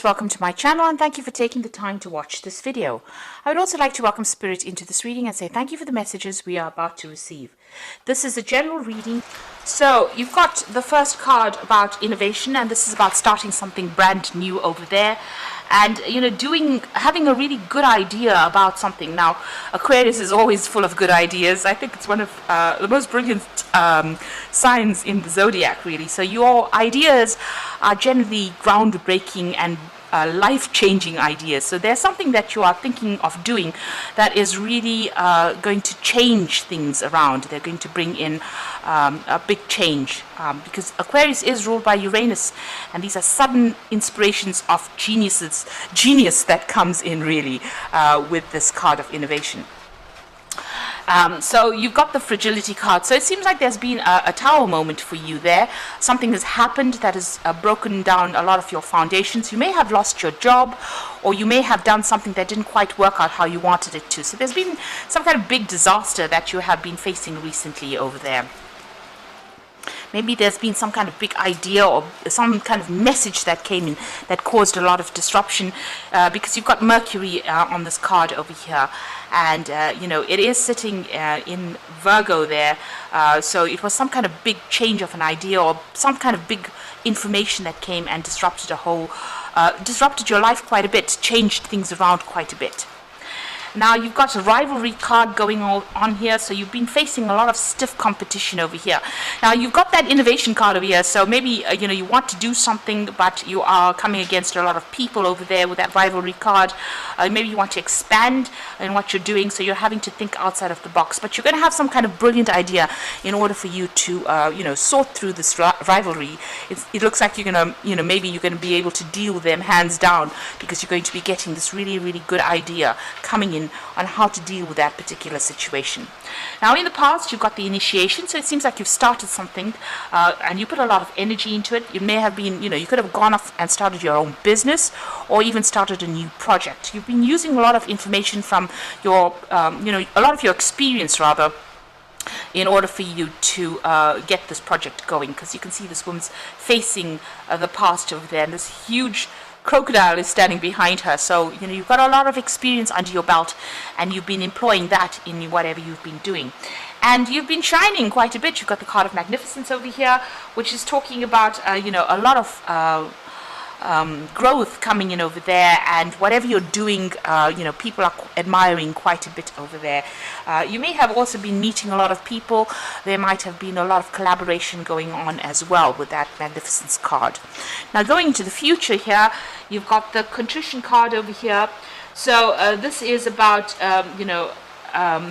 Welcome to my channel and thank you for taking the time to watch this video. I would also like to welcome Spirit into this reading and say thank you for the messages we are about to receive. This is a general reading. So you've got the first card about innovation, and this is about starting something brand new over there. And having a really good idea about something. Now, Aquarius is always full of good ideas. I think it's one of the most brilliant signs in the zodiac, really. So your ideas are generally groundbreaking and life-changing ideas. So there's something that you are thinking of doing that is really going to change things around. They're going to bring in a big change because Aquarius is ruled by Uranus, and these are sudden inspirations of genius that comes in really with this card of innovation. So you've got the fragility card. So it seems like there's been a tower moment for you there. Something has happened that has broken down a lot of your foundations. You may have lost your job, or you may have done something that didn't quite work out how you wanted it to. So there's been some kind of big disaster that you have been facing recently over there. Maybe there's been some kind of big idea or some kind of message that came in that caused a lot of disruption because you've got Mercury on this card over here. And, it is sitting in Virgo there. So it was some kind of big change of an idea or some kind of big information that came and disrupted disrupted your life quite a bit, changed things around quite a bit. Now you've got a rivalry card going on here, so you've been facing a lot of stiff competition over here. Now you've got that innovation card over here, so maybe you want to do something, but you are coming against a lot of people over there with that rivalry card. Maybe you want to expand in what you're doing, so you're having to think outside of the box. But you're going to have some kind of brilliant idea in order for you to sort through this rivalry. It looks like you're going to maybe you're going to be able to deal with them hands down because you're going to be getting this really, really good idea coming in on how to deal with that particular situation. Now in the past you've got the initiation, so it seems like you've started something and you put a lot of energy into it. It may have been, you could have gone off and started your own business or even started a new project. You've been using a lot of information from your, a lot of your experience rather, in order for you to get this project going, because you can see this woman's facing the past over there, and this huge crocodile is standing behind her. So you've got a lot of experience under your belt, and you've been employing that in whatever you've been doing, and you've been shining quite a bit. You've got the card of magnificence over here, which is talking about a lot of growth coming in over there, and whatever you're doing, people are admiring quite a bit over there. You may have also been meeting a lot of people. There might have been a lot of collaboration going on as well with that magnificence card. Now going into the future here, you've got the contrition card over here. So this is about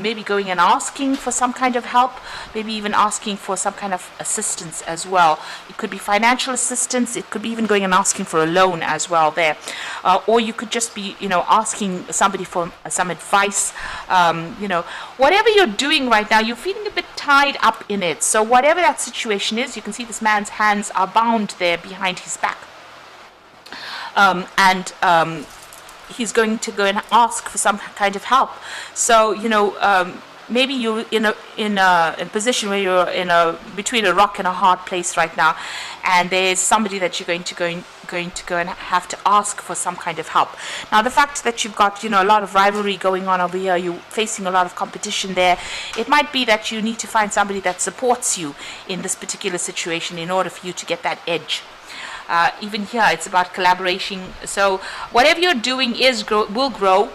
maybe going and asking for some kind of help, maybe even asking for some kind of assistance as well. It could be financial assistance, it could be even going and asking for a loan as well there. Or you could just be, asking somebody for some advice. Whatever you're doing right now, you're feeling a bit tied up in it. So whatever that situation is, you can see this man's hands are bound there behind his back. He's going to go and ask for some kind of help. So maybe you're in a position where you're between a rock and a hard place right now, and there's somebody that you're going to go and have to ask for some kind of help. Now the fact that you've got a lot of rivalry going on over here, you're facing a lot of competition there, it might be that you need to find somebody that supports you in this particular situation in order for you to get that edge. Even here it's about collaboration. So whatever you're doing will grow.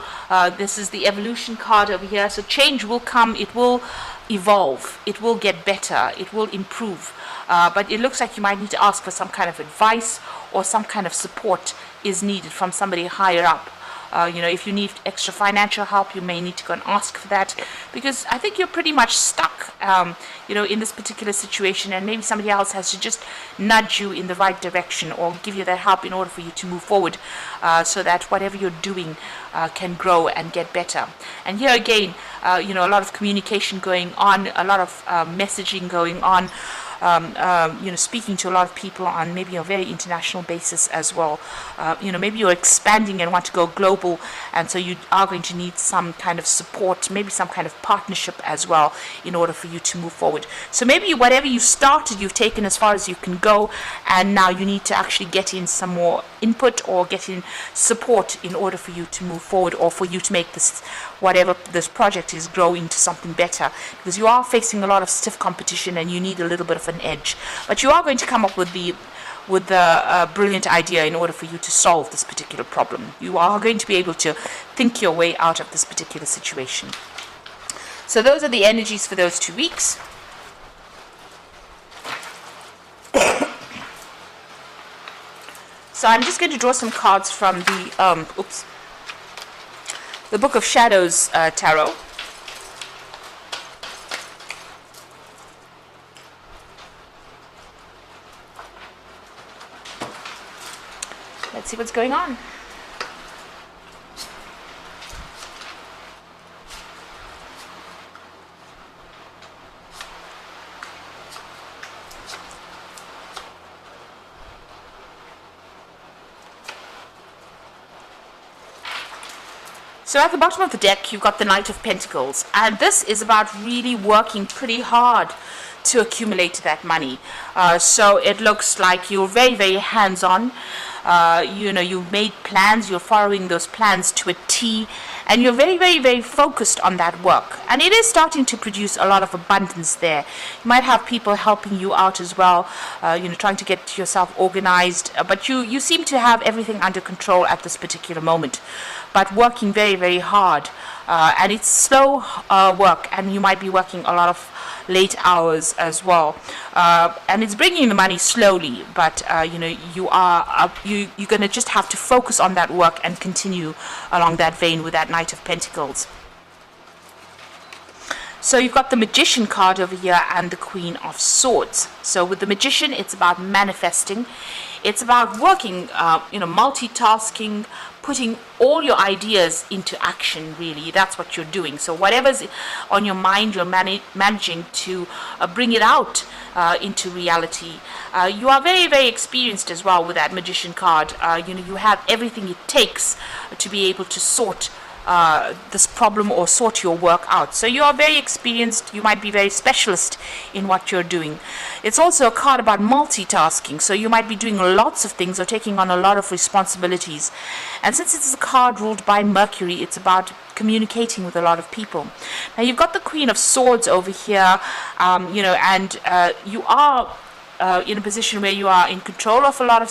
This is the evolution card over here. So change will come, it will evolve, it will get better, it will improve. But it looks like you might need to ask for some kind of advice, or some kind of support is needed from somebody higher up. If you need extra financial help, you may need to go and ask for that, because I think you're pretty much stuck, in this particular situation, and maybe somebody else has to just nudge you in the right direction or give you that help in order for you to move forward, so that whatever you're doing can grow and get better. And here again, a lot of communication going on, a lot of messaging going on. speaking to a lot of people on maybe a very international basis as well. Maybe you're expanding and want to go global, and so you are going to need some kind of support, maybe some kind of partnership as well, in order for you to move forward. So maybe whatever you started, you've taken as far as you can go, and now you need to actually get in some more input or get in support in order for you to move forward, or for you to make this, whatever this project is, grow into something better, because you are facing a lot of stiff competition and you need a little bit of an edge. But you are going to come up with the brilliant idea in order for you to solve this particular problem. You are going to be able to think your way out of this particular situation. So those are the energies for those 2 weeks. So I'm just going to draw some cards from the Book of Shadows Tarot. Let's see what's going on. So at the bottom of the deck, you've got the Knight of Pentacles, and this is about really working pretty hard to accumulate that money. So it looks like you're very, very hands-on. You've made plans, you're following those plans to a T, and you're very, very, very focused on that work. And it is starting to produce a lot of abundance there. You might have people helping you out as well, trying to get yourself organized, but you seem to have everything under control at this particular moment, but working very, very hard. And it's slow work, and you might be working a lot of late hours as well, and it's bringing the money slowly, but you're going to just have to focus on that work and continue along that vein with that Knight of Pentacles. So you've got the Magician card over here and the Queen of Swords. So with the Magician, it's about manifesting. It's about working, multitasking, putting all your ideas into action, really. That's what you're doing. So whatever's on your mind, you're managing to bring it out into reality. You are very, very experienced as well with that Magician card. You have everything it takes to be able to sort this problem or sort your work out. So you are very experienced. You might be very specialist in what you're doing. It's also a card about multitasking. So you might be doing lots of things or taking on a lot of responsibilities. And since it's a card ruled by Mercury, it's about communicating with a lot of people. Now you've got the Queen of Swords over here, and you are in a position where you are in control of a lot of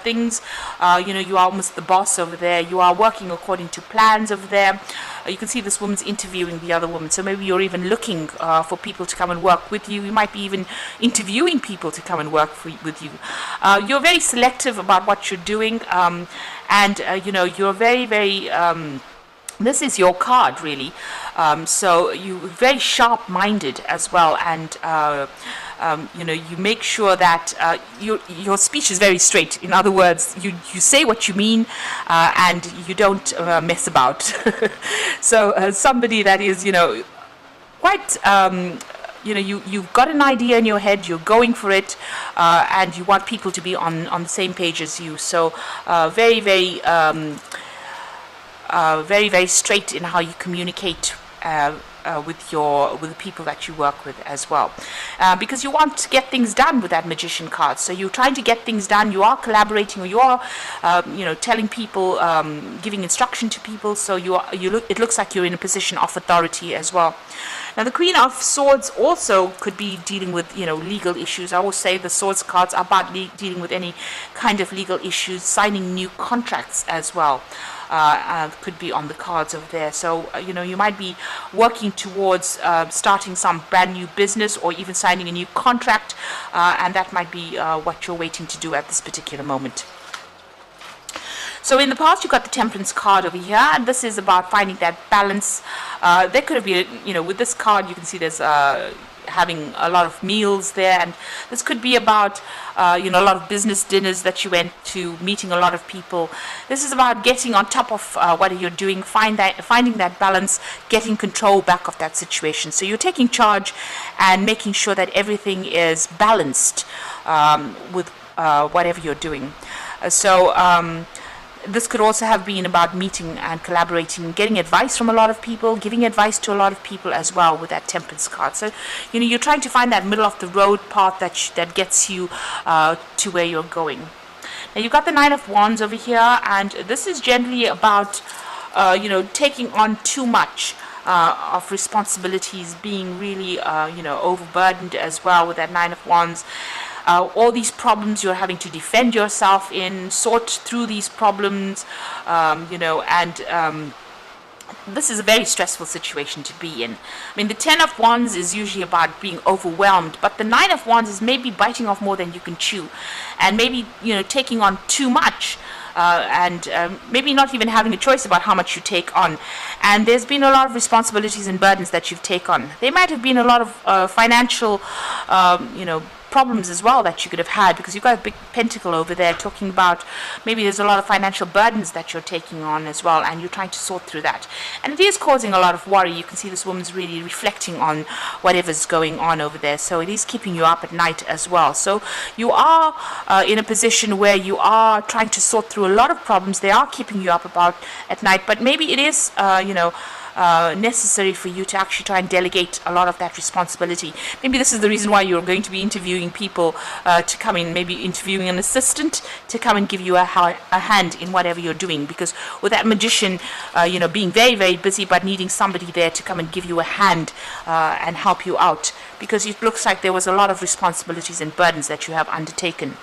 things. You are almost the boss over there. You are working according to plans over there. You can see this woman's interviewing the other woman. So maybe you're even looking for people to come and work with you. You might be even interviewing people to come and work with you. You're very selective about what you're doing, and you're very, very this is your card, really. So you're very sharp-minded as well, and you make sure that your speech is very straight. In other words, you say what you mean, and you don't mess about. So somebody that is, quite, you've got an idea in your head, you're going for it, and you want people to be on the same page as you. So very, very, very, very straight in how you communicate with the people that you work with as well, because you want to get things done with that Magician card. So you're trying to get things done. You are collaborating, or you are, telling people, giving instruction to people. So it looks like you're in a position of authority as well. Now the Queen of Swords also could be dealing with, legal issues. I always say the Swords cards are about dealing with any kind of legal issues, signing new contracts as well. Could be on the cards over there. So, you might be working towards starting some brand new business or even signing a new contract, and that might be what you're waiting to do at this particular moment. So in the past, you've got the Temperance card over here, and this is about finding that balance. There could have been, with this card, you can see there's having a lot of meals there, and this could be about a lot of business dinners that you went to, meeting a lot of people. This is about getting on top of what you're doing, finding that balance, getting control back of that situation. So you're taking charge and making sure that everything is balanced with whatever you're doing. This could also have been about meeting and collaborating, getting advice from a lot of people, giving advice to a lot of people as well with that Temperance card. So, you're trying to find that middle of the road path that gets you to where you're going. Now, you've got the Nine of Wands over here, and this is generally about, taking on too much of responsibilities, being really, overburdened as well with that Nine of Wands. All these problems you're having to defend yourself in, sort through these problems, this is a very stressful situation to be in. I mean, the Ten of Wands is usually about being overwhelmed, but the Nine of Wands is maybe biting off more than you can chew, and maybe, taking on too much. Maybe not even having a choice about how much you take on. And there's been a lot of responsibilities and burdens that you've taken on. There might have been a lot of financial, problems as well that you could have had, because you've got a big pentacle over there talking about maybe there's a lot of financial burdens that you're taking on as well, and you're trying to sort through that. And it is causing a lot of worry. You can see this woman's really reflecting on whatever's going on over there. So it is keeping you up at night as well. So you are in a position where you are trying to sort through a lot of problems. They are keeping you up at night, but maybe it is, necessary for you to actually try and delegate a lot of that responsibility. Maybe this is the reason why you're going to be interviewing people to come in, maybe interviewing an assistant to come and give you a hand in whatever you're doing, because with that Magician, being very, very busy but needing somebody there to come and give you a hand and help you out, because it looks like there was a lot of responsibilities and burdens that you have undertaken.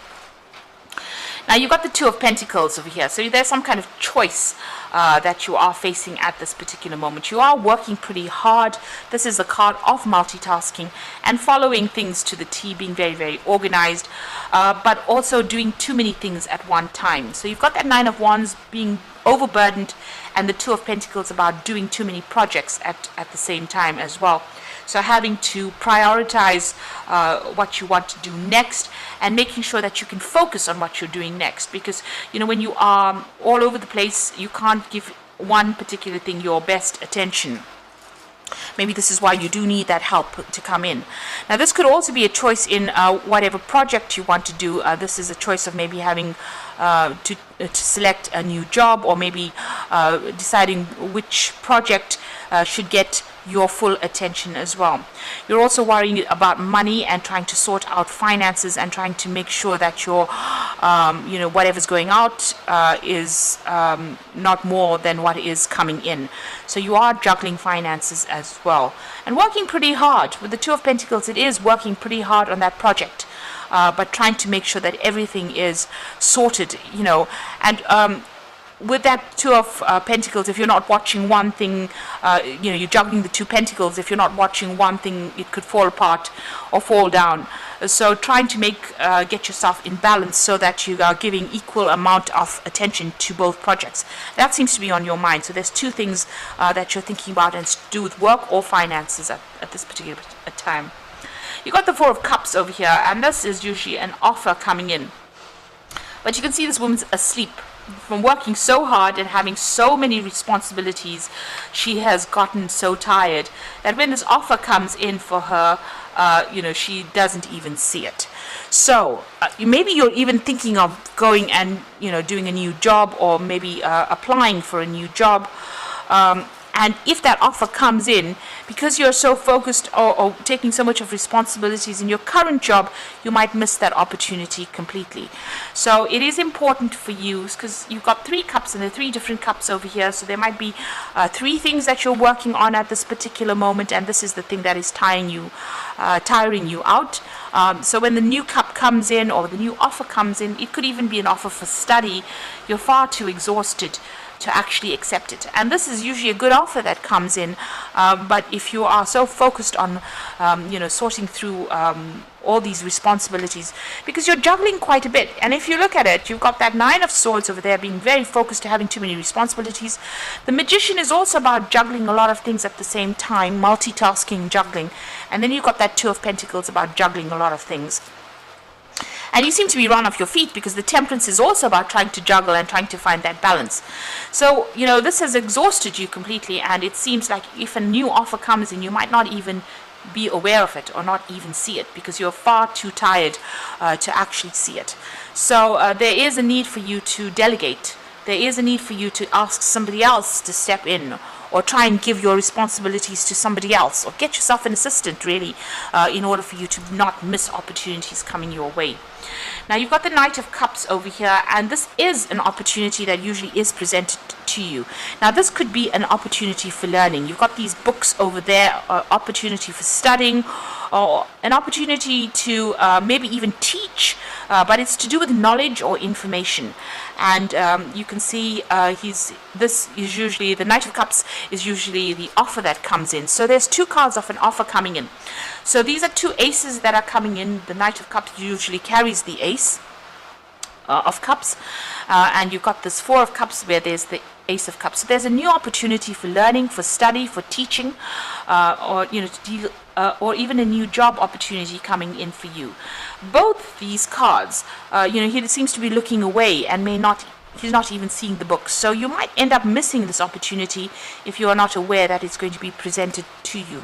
Now, you've got the Two of Pentacles over here. So there's some kind of choice that you are facing at this particular moment. You are working pretty hard. This is a card of multitasking and following things to the T, being very, very organized, but also doing too many things at one time. So you've got that Nine of Wands being overburdened, and the Two of Pentacles about doing too many projects at the same time as well. So having to prioritize what you want to do next, and making sure that you can focus on what you're doing next. Because, when you are all over the place, you can't give one particular thing your best attention. Maybe this is why you do need that help to come in. Now, this could also be a choice in whatever project you want to do. This is a choice of maybe having to select a new job, or maybe deciding which project should get your full attention as well. You're also worrying about money and trying to sort out finances and trying to make sure that your, whatever's going out is not more than what is coming in. So you are juggling finances as well, and working pretty hard. With the Two of Pentacles, it is working pretty hard on that project, but trying to make sure that everything is sorted, and with that Two of Pentacles, if you're not watching one thing, you're juggling the Two Pentacles. If you're not watching one thing, it could fall apart or fall down. So trying to get yourself in balance so that you are giving equal amount of attention to both projects. That seems to be on your mind. So there's two things that you're thinking about, and it's to do with work or finances at this particular time. You got the Four of Cups over here, and this is usually an offer coming in. But you can see this woman's asleep. From working so hard and having so many responsibilities, she has gotten so tired that when this offer comes in for her, she doesn't even see it. So maybe you're even thinking of going and doing a new job, or maybe applying for a new job. And if that offer comes in, because you're so focused or taking so much of responsibilities in your current job, you might miss that opportunity completely. So it is important for you, because you've got 3 cups, and there are 3 different cups over here. So there might be 3 things that you're working on at this particular moment, and this is the thing that is tiring you out. So when the new cup comes in, or the new offer comes in, it could even be an offer for study. You're far too exhausted to actually accept it. And this is usually a good offer that comes in, but if you are so focused on sorting through all these responsibilities, because you're juggling quite a bit, and if you look at it, you've got that Nine of Swords over there, being very focused to having too many responsibilities. The Magician is also about juggling a lot of things at the same time, multitasking, juggling, and then you've got that Two of Pentacles about juggling a lot of things. And you seem to be run off your feet, because the Temperance is also about trying to juggle and trying to find that balance. So, this has exhausted you completely, and it seems like if a new offer comes in, you might not even be aware of it or not even see it, because you're far too tired to actually see it. So there is a need for you to delegate. There is a need for you to ask somebody else to step in, or try and give your responsibilities to somebody else, or get yourself an assistant, really, in order for you to not miss opportunities coming your way. Now, you've got the Knight of Cups over here, and this is an opportunity that usually is presented to you. Now, this could be an opportunity for learning. You've got these books over there, opportunity for studying, or an opportunity to maybe even teach, but it's to do with knowledge or information. And you can see this is usually, the Knight of Cups is usually the offer that comes in. So there's two cards of an offer coming in. So these are two aces that are coming in. The Knight of Cups usually carries the ace of Cups, and you've got this Four of Cups where there's the Ace of Cups. So there's a new opportunity for learning, for study, for teaching, or to deal, or even a new job opportunity coming in for you. Both these cards, he seems to be looking away and he's not even seeing the books. So you might end up missing this opportunity if you are not aware that it's going to be presented to you.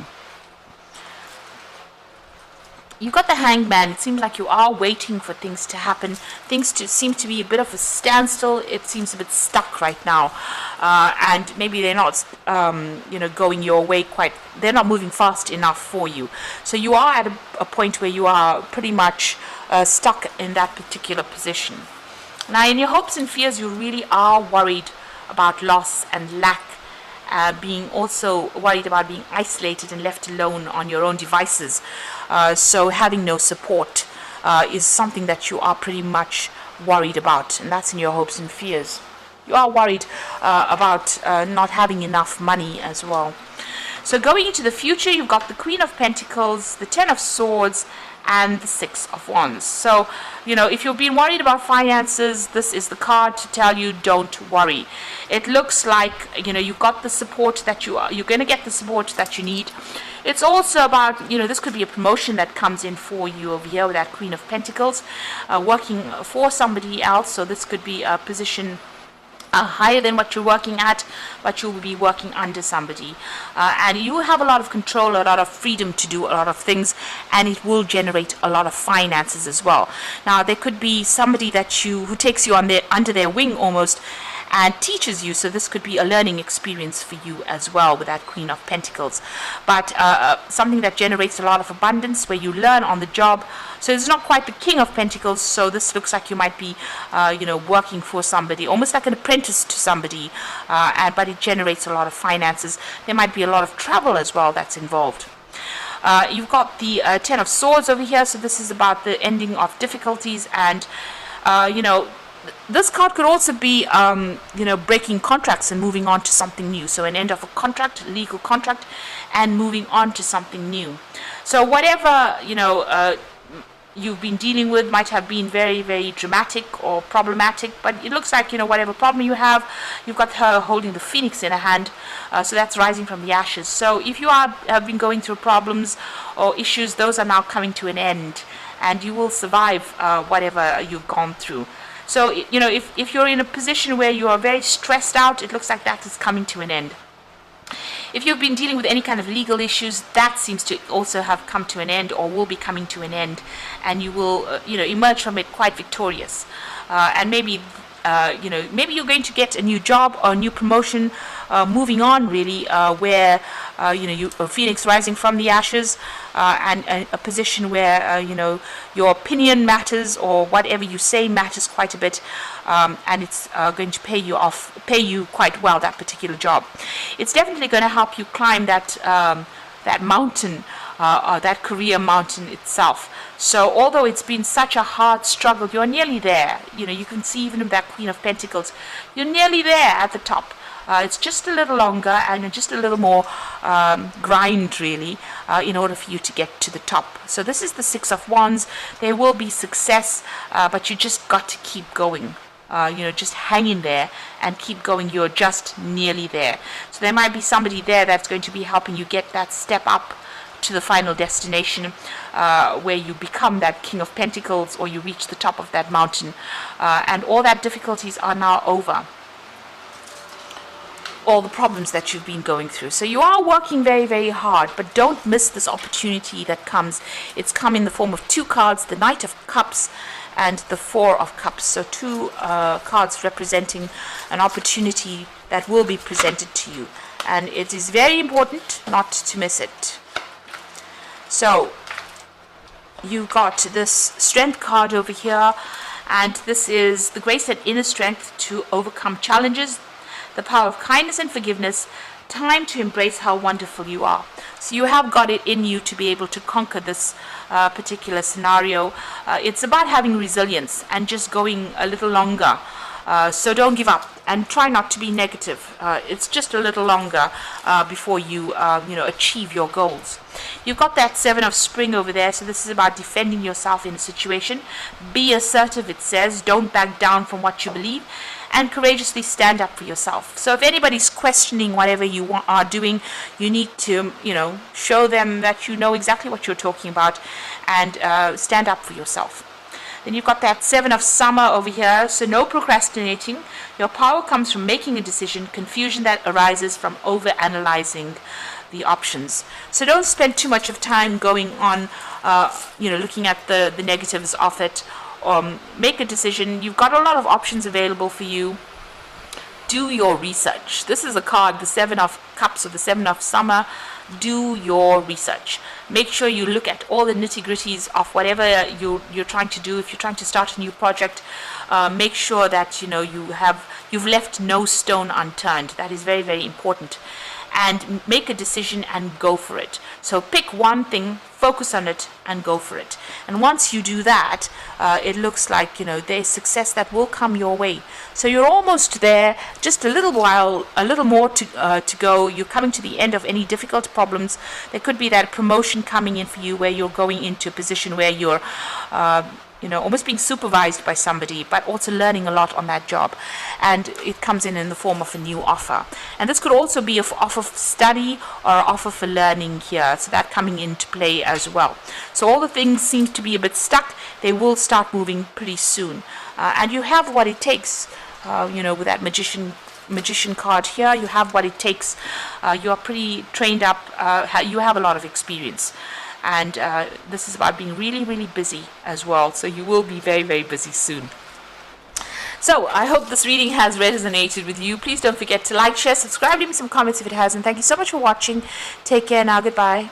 You've got the Hangman. It seems like you are waiting for things to happen. Things seem to be a bit of a standstill. It seems a bit stuck right now. And maybe they're not, going your way quite. They're not moving fast enough for you. So you are at a point where you are pretty much stuck in that particular position. Now, in your hopes and fears, you really are worried about loss and lack. Being also worried about being isolated and left alone on your own devices. So having no support is something that you are pretty much worried about, and that's in your hopes and fears. You are worried about not having enough money as well. So going into the future, you've got the Queen of Pentacles, the Ten of Swords, and the Six of Wands. So, if you've been worried about finances, this is the card to tell you don't worry. It looks like, you've got the support that you're going to get the support that you need. It's also about, this could be a promotion that comes in for you over here with that Queen of Pentacles, working for somebody else. So this could be a position higher than what you're working at, but you will be working under somebody, and you have a lot of control, a lot of freedom to do a lot of things, and it will generate a lot of finances as well. Now, there could be somebody who takes you under their wing almost, and teaches you. So this could be a learning experience for you as well with that Queen of Pentacles. But something that generates a lot of abundance, where you learn on the job. So it's not quite the King of Pentacles. So this looks like you might be, working for somebody, almost like an apprentice to somebody. But it generates a lot of finances. There might be a lot of travel as well that's involved. You've got the Ten of Swords over here. So this is about the ending of difficulties, and this card could also be, breaking contracts and moving on to something new. So an end of a contract, legal contract, and moving on to something new. So whatever, you've been dealing with might have been very, very dramatic or problematic, but it looks like, whatever problem you have, you've got her holding the Phoenix in her hand, so that's rising from the ashes. So if you have been going through problems or issues, those are now coming to an end, and you will survive whatever you've gone through. So, if you're in a position where you are very stressed out, it looks like that is coming to an end. If you've been dealing with any kind of legal issues, that seems to also have come to an end, or will be coming to an end, and you will, emerge from it quite victorious. And maybe, maybe you're going to get a new job or a new promotion, moving on really, where, Phoenix rising from the ashes, and a position where, your opinion matters, or whatever you say matters quite a bit, and it's going to pay you quite well, that particular job. It's definitely going to help you climb that mountain that career mountain itself. So although it's been such a hard struggle, you're nearly there. You know, you can see even with that Queen of Pentacles, you're nearly there at the top. It's just a little longer and just a little more grind, really, in order for you to get to the top. So this is the Six of Wands. There will be success, but you just got to keep going. Just hang in there and keep going. You're just nearly there. So there might be somebody there that's going to be helping you get that step up to the final destination, where you become that King of Pentacles, or you reach the top of that mountain, and all that difficulties are now over. All the problems that you've been going through. So you are working very, very hard, but don't miss this opportunity that comes. It's come in the form of two cards, the Knight of Cups and the Four of Cups. So two cards representing an opportunity that will be presented to you. And it is very important not to miss it. So you've got this Strength card over here, and this is the grace and inner strength to overcome challenges, the power of kindness and forgiveness, time to embrace how wonderful you are. So you have got it in you to be able to conquer this particular scenario. It's about having resilience and just going a little longer. So don't give up and try not to be negative. It's just a little longer before you achieve your goals. You've got that Seven of Spring over there, so this is about defending yourself in a situation. Be assertive, it says. Don't back down from what you believe, and courageously stand up for yourself. So if anybody's questioning whatever you are doing, you need to, show them that you know exactly what you're talking about, and stand up for yourself. Then you've got that Seven of Summer over here, so no procrastinating. Your power comes from making a decision, confusion that arises from over-analyzing the options. So don't spend too much of time going on, looking at the negatives of it. Make a decision. You've got a lot of options available for you. Do your research. This is a card, the Seven of Cups or the Seven of Summer. Do your research. Make sure you look at all the nitty-gritties of whatever you're trying to do. If you're trying to start a new project, make sure that you've left no stone unturned. That is very, very important. And make a decision and go for it. So pick one thing, focus on it, and go for it. And once you do that, it looks like there's success that will come your way. So you're almost there. Just a little while, a little more to go. You're coming to the end of any difficult problems. There could be that promotion coming in for you, where you're going into a position where you're almost being supervised by somebody, but also learning a lot on that job. And it comes in the form of a new offer. And this could also be an offer for study or an offer for learning here. So that coming into play as well. So all the things seem to be a bit stuck. They will start moving pretty soon. And you have what it takes, with that magician card here. You have what it takes. You're pretty trained up. You have a lot of experience. And this is about being really, really busy as well. So you will be very, very busy soon. So I hope this reading has resonated with you. Please don't forget to like, share, subscribe, leave me some comments if it has. And thank you so much for watching. Take care now. Goodbye.